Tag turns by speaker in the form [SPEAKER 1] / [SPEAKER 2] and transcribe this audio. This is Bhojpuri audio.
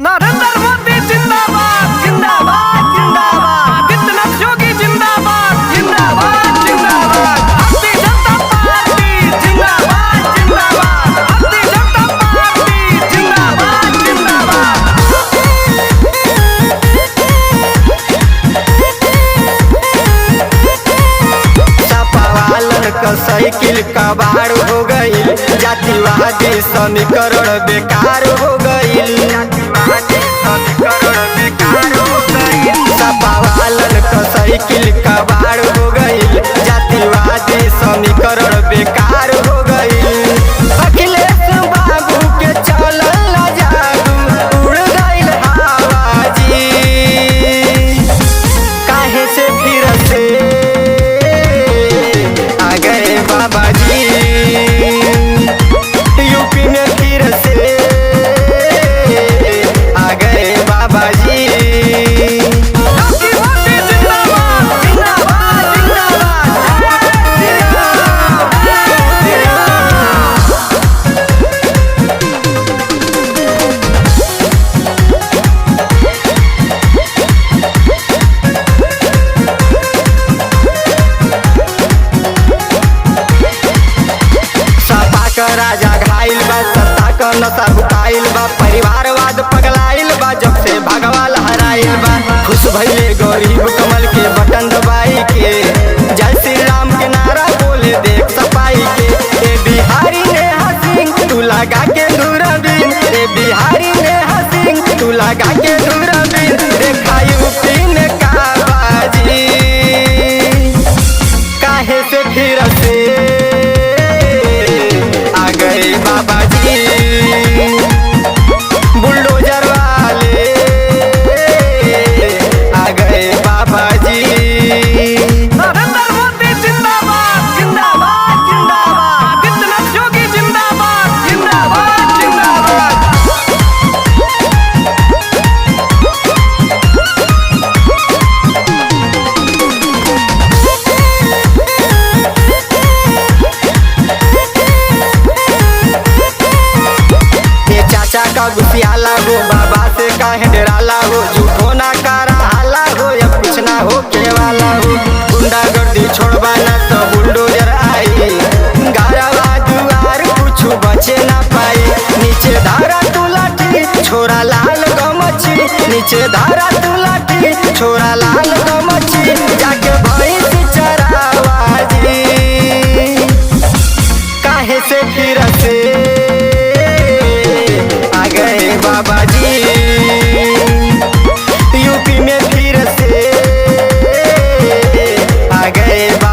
[SPEAKER 1] नरेंद्र मोदी जिंदाबाद जिंदाबाद जिंदाबाद। आदित्यनाथ योगी जिंदाबाद जिंदाबाद जिंदाबाद। भारतीय जनता पार्टी जिंदाबाद जिंदाबाद। भारतीय जनता पार्टी जिंदाबाद जिंदाबाद।
[SPEAKER 2] सपावालन का साइकिल कबाड़ हो गई, जातिवादी समीकरण बेकार हो गई। सपावालन का साइकिल कबाड़ हो गई, जातिवादी समीकरण बेकार हो गई। अखिलेश बाबू के चलल जादू उड़ गइल हवा जी, काहे से फिर से आ गए बाबा जी, यूपी में फिर से आ गए बाबा जी।
[SPEAKER 1] योगी मोदी जिंदाबाद जिंदाबाद जिंदाबाद। जय श्री राम जय श्री राम।
[SPEAKER 2] सपा का राजा घायल बा, सत्ता का नशा भुकाइल बा, परिवारवाद पगलाइल बा, जब से भगवा लहराइल बा। खुश भइले गरीब कमल के बटन दबाई के, जय श्री राम के नारा बोले देख सपाई के। ए बिहारी ने हसीन तू लगा के दूरबीन, ए बिहारी ने हसीन तू लगा के दूरबीन, देखा यूपी में का बाजी, काहे से फिर से आ गए बाबा जी, बुलडोजर वाले आ गए बाबा जी।
[SPEAKER 1] नरेंद्र मोदी जिंदाबाद जिंदाबाद जिंदाबाद। आदित्यनाथ योगी जिंदाबाद जिंदाबाद जिंदाबाद।
[SPEAKER 2] ये चाचा का गुसियाला हो, बाबा से काहे डराला हो, झूठो ना करा हाला हो, या कुछ ना हो के वाला हो। गुंडागर्दी छोड़वा ना तो बुलडोजर आई, गारवा दुआर कुछ बचे ना पाई। नीचे धारा तू लाठी छोरा लाल गमछी, नीचे धारा तू लाठी छोरा लाल गमछी, जाके भैंस चरावा जी, काहे से फिर से आ गए बाबा जी, यूपी में फिर से आ गए बाबा